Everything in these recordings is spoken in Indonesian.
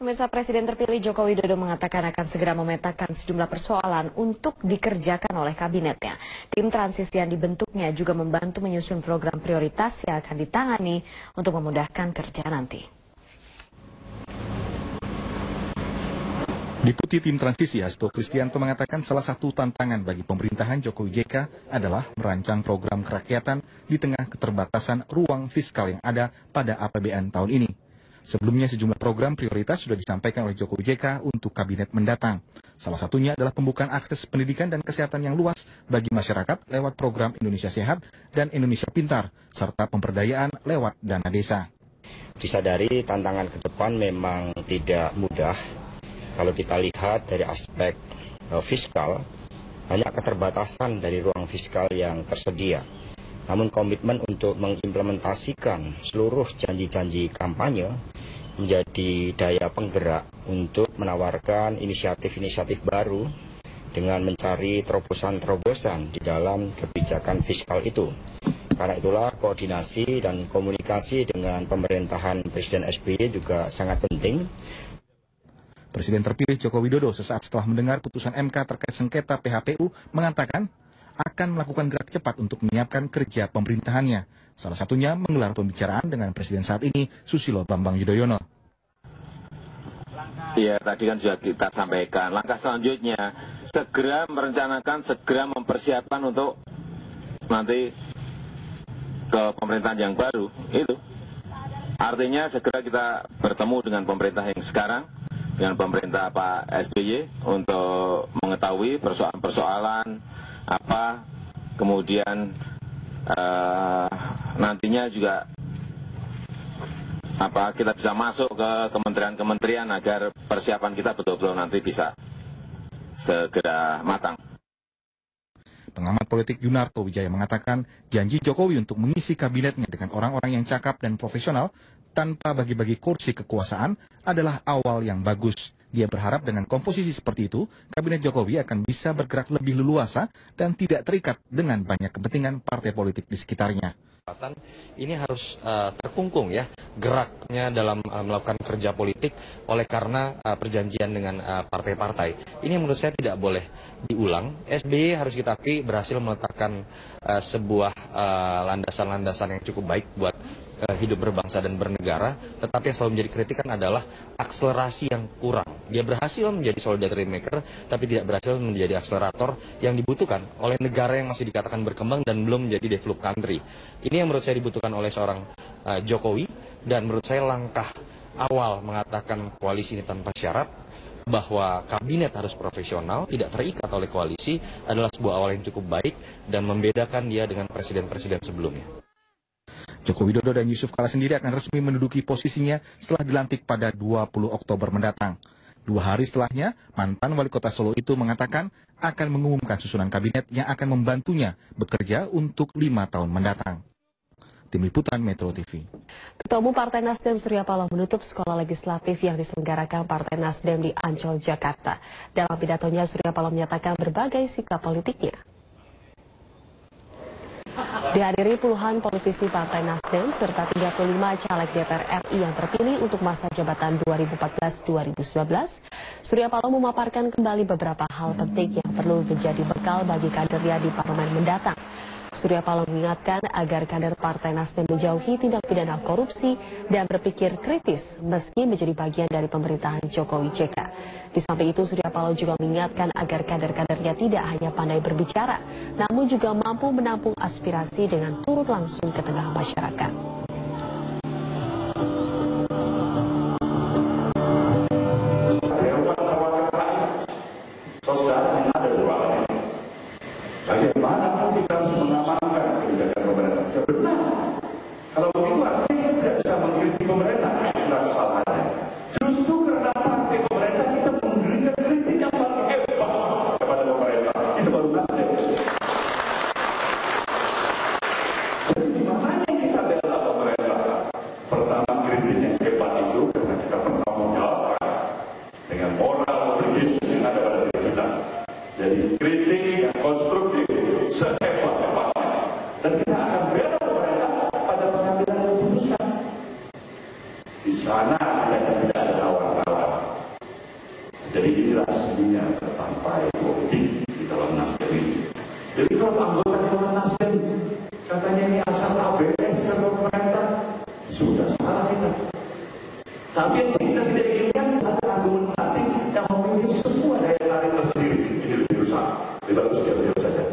Pemirsa, Presiden terpilih Joko Widodo mengatakan akan segera memetakan sejumlah persoalan untuk dikerjakan oleh kabinetnya. Tim transisi yang dibentuknya juga membantu menyusun program prioritas yang akan ditangani untuk memudahkan kerja nanti. Deputi Tim Transisi Hasto Kristianto mengatakan salah satu tantangan bagi pemerintahan Jokowi JK adalah merancang program kerakyatan di tengah keterbatasan ruang fiskal yang ada pada APBN tahun ini. Sebelumnya sejumlah program prioritas sudah disampaikan oleh Jokowi JK untuk kabinet mendatang. Salah satunya adalah pembukaan akses pendidikan dan kesehatan yang luas bagi masyarakat lewat program Indonesia Sehat dan Indonesia Pintar, serta pemberdayaan lewat dana desa. Disadari tantangan ke depan memang tidak mudah. Kalau kita lihat dari aspek fiskal, banyak keterbatasan dari ruang fiskal yang tersedia. Namun komitmen untuk mengimplementasikan seluruh janji-janji kampanye menjadi daya penggerak untuk menawarkan inisiatif-inisiatif baru dengan mencari terobosan-terobosan di dalam kebijakan fiskal itu. Karena itulah koordinasi dan komunikasi dengan pemerintahan Presiden SBY juga sangat penting. Presiden terpilih Joko Widodo sesaat setelah mendengar putusan MK terkait sengketa PHPU mengatakan akan melakukan gerak cepat untuk menyiapkan kerja pemerintahannya. Salah satunya menggelar pembicaraan dengan Presiden saat ini, Susilo Bambang Yudhoyono. Ya, tadi kan sudah kita sampaikan. Langkah selanjutnya, segera merencanakan, segera mempersiapkan untuk nanti ke pemerintahan yang baru. Itu artinya segera kita bertemu dengan pemerintah yang sekarang, dengan pemerintah Pak SBY untuk mengetahui persoalan-persoalan apa, kemudian nantinya juga kita bisa masuk ke kementerian-kementerian agar persiapan kita betul-betul nanti bisa segera matang. Pengamat politik Yunarto Wijaya mengatakan janji Jokowi untuk mengisi kabinetnya dengan orang-orang yang cakap dan profesional tanpa bagi-bagi kursi kekuasaan adalah awal yang bagus. Dia berharap dengan komposisi seperti itu, kabinet Jokowi akan bisa bergerak lebih leluasa dan tidak terikat dengan banyak kepentingan partai politik di sekitarnya. Ini harus terkungkung ya geraknya dalam melakukan kerja politik oleh karena perjanjian dengan partai-partai. Ini menurut saya tidak boleh diulang. SBY harus kita akui berhasil meletakkan sebuah landasan-landasan yang cukup baik buat hidup berbangsa dan bernegara, tetapi yang selalu menjadi kritikan adalah akselerasi yang kurang. Dia berhasil menjadi solidarity maker, tapi tidak berhasil menjadi akselerator yang dibutuhkan oleh negara yang masih dikatakan berkembang dan belum menjadi developed country. Ini yang menurut saya dibutuhkan oleh seorang Jokowi, dan menurut saya langkah awal mengatakan koalisi ini tanpa syarat, bahwa kabinet harus profesional, tidak terikat oleh koalisi, adalah sebuah awal yang cukup baik dan membedakan dia dengan presiden-presiden sebelumnya. Joko Widodo dan Yusuf Kala sendiri akan resmi menduduki posisinya setelah dilantik pada 20 Oktober mendatang. 2 hari setelahnya, mantan wali kota Solo itu mengatakan akan mengumumkan susunan kabinet yang akan membantunya bekerja untuk 5 tahun mendatang. Tim Liputan Metro TV. Ketua Umum Partai Nasdem Surya Paloh menutup sekolah legislatif yang diselenggarakan Partai Nasdem di Ancol, Jakarta. Dalam pidatonya, Surya Paloh menyatakan berbagai sikap politiknya. Dihadiri puluhan politisi Partai Nasdem serta 35 caleg DPR RI yang terpilih untuk masa jabatan 2014-2019, Surya Paloh memaparkan kembali beberapa hal penting yang perlu menjadi bekal bagi kadernya di parlemen mendatang. Surya Paloh mengingatkan agar kader Partai Nasdem menjauhi tindak pidana korupsi dan berpikir kritis meski menjadi bagian dari pemerintahan Jokowi JK. Di samping itu, Surya Paloh juga mengingatkan agar kader-kadernya tidak hanya pandai berbicara, namun juga mampu menampung aspirasi dengan turut langsung ke tengah masyarakat. Kalau begitu artinya tidak bisa mengkritik pemerintah, itulah kesalahannya. Justru karena partai pemerintah kita memberikan kritik yang paling hebat kepada pemerintah. Itu baru Nasdem. Jadi di mananya kita bela pemerintah? Pertama, kritik yang hebat itu karena kita bertanggung jawab dengan moral obligation yang ada pada diri kita. Jadi kritik yang konstruktif sehebat-hebatnya. Dan kita akan bela di sana tidak ada tawar-tawar. inilah seninya partai politik di dalam Nasdem ini. Jadi kalau anggota Dewan Nasdem katanya ini asal ABS ke pemerintah, sudah salah kita. Tapi yang kita tidak inginkan ada argumentatif yang memiliki semua daya tarik tersendiri. Ini lebih rusak. Lebih bagus diam-diam saja.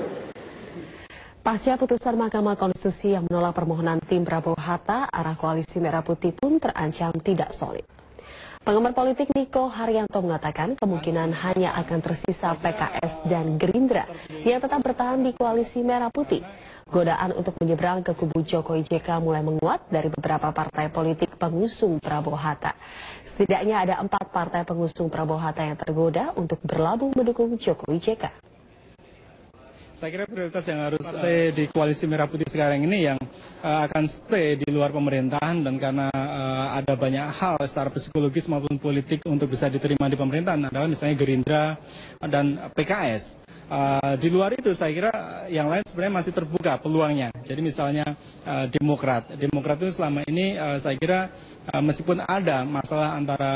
Pasca putusan Mahkamah Konstitusi yang menolak permohonan tim Prabowo Hatta, arah koalisi Merah Putih pun terancam tidak solid. Pengamat politik Niko Haryanto mengatakan kemungkinan hanya akan tersisa PKS dan Gerindra yang tetap bertahan di koalisi Merah Putih. Godaan untuk menyeberang ke kubu Jokowi JK mulai menguat dari beberapa partai politik pengusung Prabowo Hatta. Setidaknya ada 4 partai pengusung Prabowo Hatta yang tergoda untuk berlabuh mendukung Jokowi JK. Saya kira prioritas yang harus stay di koalisi Merah Putih sekarang ini yang akan stay di luar pemerintahan, dan karena ada banyak hal secara psikologis maupun politik untuk bisa diterima di pemerintahan adalah misalnya Gerindra dan PKS. Di luar itu saya kira yang lain sebenarnya masih terbuka peluangnya. Jadi misalnya Demokrat itu selama ini saya kira meskipun ada masalah antara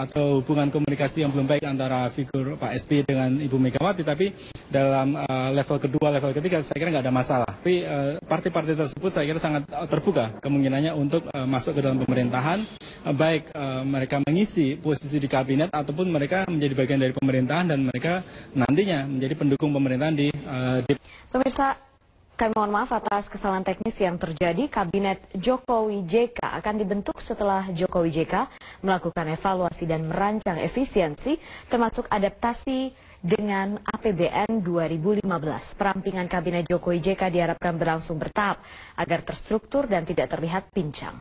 atau hubungan komunikasi yang belum baik antara figur Pak SBY dengan Ibu Megawati, tapi dalam level kedua, level ketiga saya kira nggak ada masalah. Tapi partai-partai tersebut saya kira sangat terbuka kemungkinannya untuk masuk ke dalam pemerintahan, baik mereka mengisi posisi di kabinet ataupun mereka menjadi bagian dari pemerintahan dan mereka nantinya menjadi pendukung pemerintahan di Pemirsa, kami mohon maaf atas kesalahan teknis yang terjadi. Kabinet Jokowi JK akan dibentuk setelah Jokowi JK melakukan evaluasi dan merancang efisiensi termasuk adaptasi dengan APBN 2015. Perampingan Kabinet Jokowi JK diharapkan berlangsung bertahap agar terstruktur dan tidak terlihat pincang.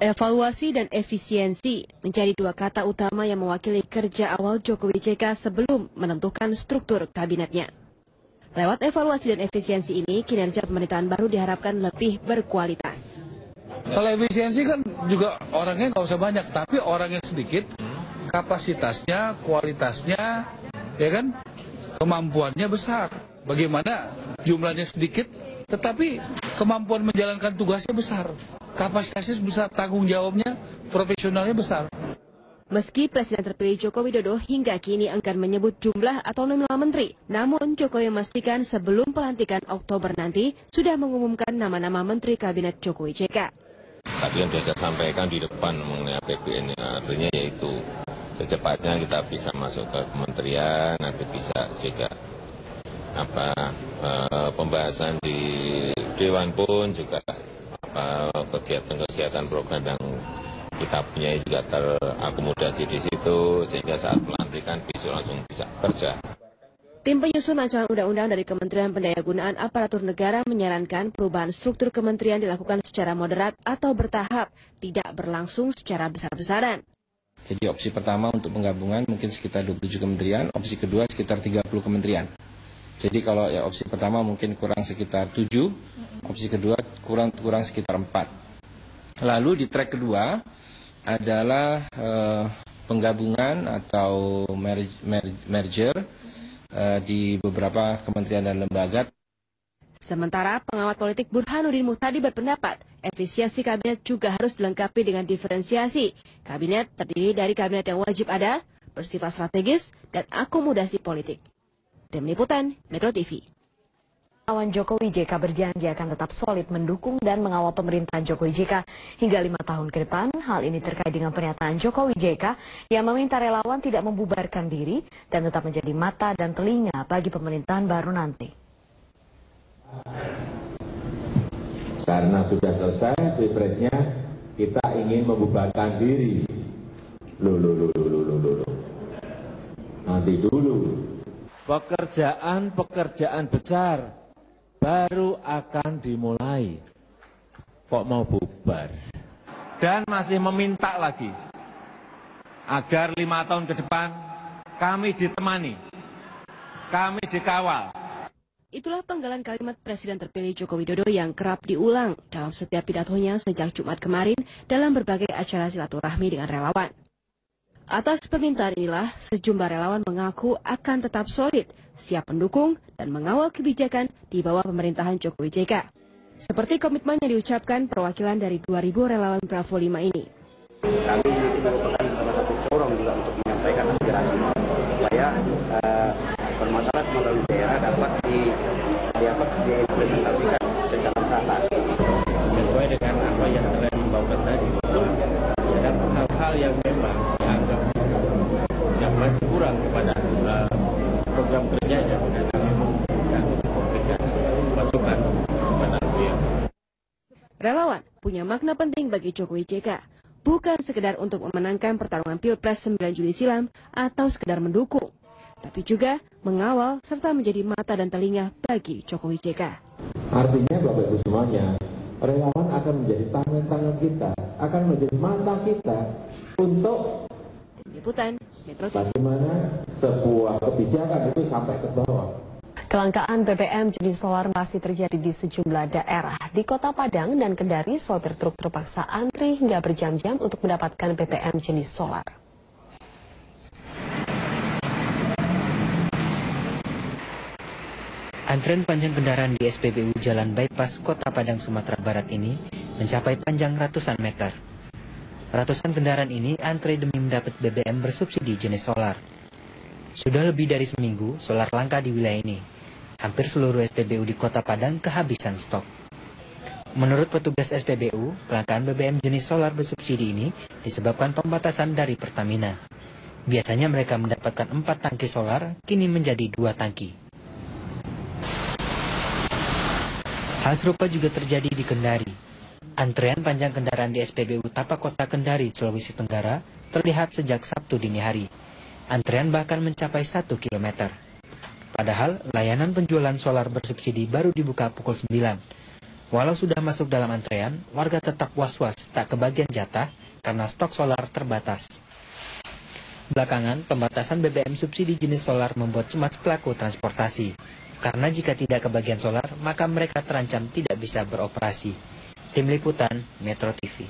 Evaluasi dan efisiensi menjadi 2 kata utama yang mewakili kerja awal Jokowi JK sebelum menentukan struktur kabinetnya. Lewat evaluasi dan efisiensi ini, kinerja pemerintahan baru diharapkan lebih berkualitas. Kalau efisiensi kan juga orangnya nggak usah banyak, tapi orangnya sedikit, kapasitasnya, kualitasnya, ya kan, kemampuannya besar. Bagaimana jumlahnya sedikit, tetapi kemampuan menjalankan tugasnya besar. Kapasitasnya besar, tanggung jawabnya, profesionalnya besar. Meski Presiden terpilih Joko Widodo hingga kini enggan menyebut jumlah atau nominal menteri, namun Jokowi memastikan sebelum pelantikan Oktober nanti sudah mengumumkan nama-nama menteri kabinet Jokowi JK. Tadi yang sudah sampaikan di depan mengenai APBN, artinya yaitu secepatnya kita bisa masuk ke kementerian, nanti bisa juga pembahasan di Dewan pun juga kegiatan-kegiatan program yang kita punya juga terakomodasi di situ, sehingga saat pelantikan besok langsung bisa kerja. Tim penyusun rancangan undang-undang dari Kementerian Pendayagunaan Aparatur Negara menyarankan perubahan struktur kementerian dilakukan secara moderat atau bertahap, tidak berlangsung secara besar-besaran. Jadi opsi pertama untuk penggabungan mungkin sekitar 27 kementerian, opsi kedua sekitar 30 kementerian. Jadi kalau ya opsi pertama mungkin kurang sekitar 7, opsi kedua kurang sekitar 4. Lalu di track kedua adalah penggabungan atau merger di beberapa kementerian dan lembaga. Sementara pengamat politik Burhanuddin Muhtadi berpendapat efisiensi kabinet juga harus dilengkapi dengan diferensiasi. Kabinet terdiri dari kabinet yang wajib ada, bersifat strategis, dan akomodasi politik. Tim Liputan, Metro TV. Lawan Jokowi JK berjanji akan tetap solid mendukung dan mengawal pemerintahan Jokowi JK hingga 5 tahun ke depan. Hal ini terkait dengan pernyataan Jokowi JK yang meminta relawan tidak membubarkan diri dan tetap menjadi mata dan telinga bagi pemerintahan baru nanti. Karena sudah selesai pilpresnya, kita ingin membubarkan diri. Nanti dulu. Pekerjaan besar baru akan dimulai. Kok mau bubar? Dan masih meminta lagi agar 5 tahun ke depan kami ditemani, kami dikawal. Itulah penggalan kalimat Presiden terpilih Joko Widodo yang kerap diulang dalam setiap pidatonya sejak Jumat kemarin dalam berbagai acara silaturahmi dengan relawan. Atas permintaan inilah, sejumlah relawan mengaku akan tetap solid, siap mendukung dan mengawal kebijakan di bawah pemerintahan Jokowi JK. Seperti komitmen yang diucapkan perwakilan dari 2.000 relawan Bravo 5 ini. Kami nanti merupakan salah satu forum juga untuk menyampaikan aspirasi supaya permasalahan melalui daerah dapat diimplementasikan secara merata. Sesuai dengan apa yang telah dibawakan tadi, dan hal-hal yang memang dianggap yang masih kurang kepada program kerjanya, dan kami memberikan masukan kepada beliau. Relawan punya makna penting bagi Jokowi JK, bukan sekedar untuk memenangkan pertarungan Pilpres 9 Juli silam atau sekedar mendukung, tapi juga mengawal serta menjadi mata dan telinga bagi Jokowi JK. Artinya Bapak Ibu semuanya, relawan akan menjadi tangan-tangan kita, akan menjadi mata kita untuk Liputan Metro TV. Bagaimana sebuah kebijakan itu sampai ke bawah. Kelangkaan BBM jenis solar masih terjadi di sejumlah daerah. Di Kota Padang dan Kendari, sopir truk terpaksa antri hingga berjam-jam untuk mendapatkan BBM jenis solar. Antrean panjang kendaraan di SPBU Jalan Bypass Kota Padang, Sumatera Barat ini mencapai panjang ratusan meter. Ratusan kendaraan ini antre demi mendapat BBM bersubsidi jenis solar. Sudah lebih dari seminggu solar langka di wilayah ini. Hampir seluruh SPBU di Kota Padang kehabisan stok. Menurut petugas SPBU, kelangkaan BBM jenis solar bersubsidi ini disebabkan pembatasan dari Pertamina. Biasanya mereka mendapatkan 4 tangki solar, kini menjadi 2 tangki. Hal serupa juga terjadi di Kendari. Antrean panjang kendaraan di SPBU Tapak Kota Kendari, Sulawesi Tenggara terlihat sejak Sabtu dini hari. Antrean bahkan mencapai 1 km. Padahal layanan penjualan solar bersubsidi baru dibuka pukul 9. Walau sudah masuk dalam antrean, warga tetap was-was tak kebagian jatah karena stok solar terbatas. Belakangan, pembatasan BBM subsidi jenis solar membuat cemas pelaku transportasi. Karena jika tidak kebagian solar, maka mereka terancam tidak bisa beroperasi. Tim Liputan Metro TV.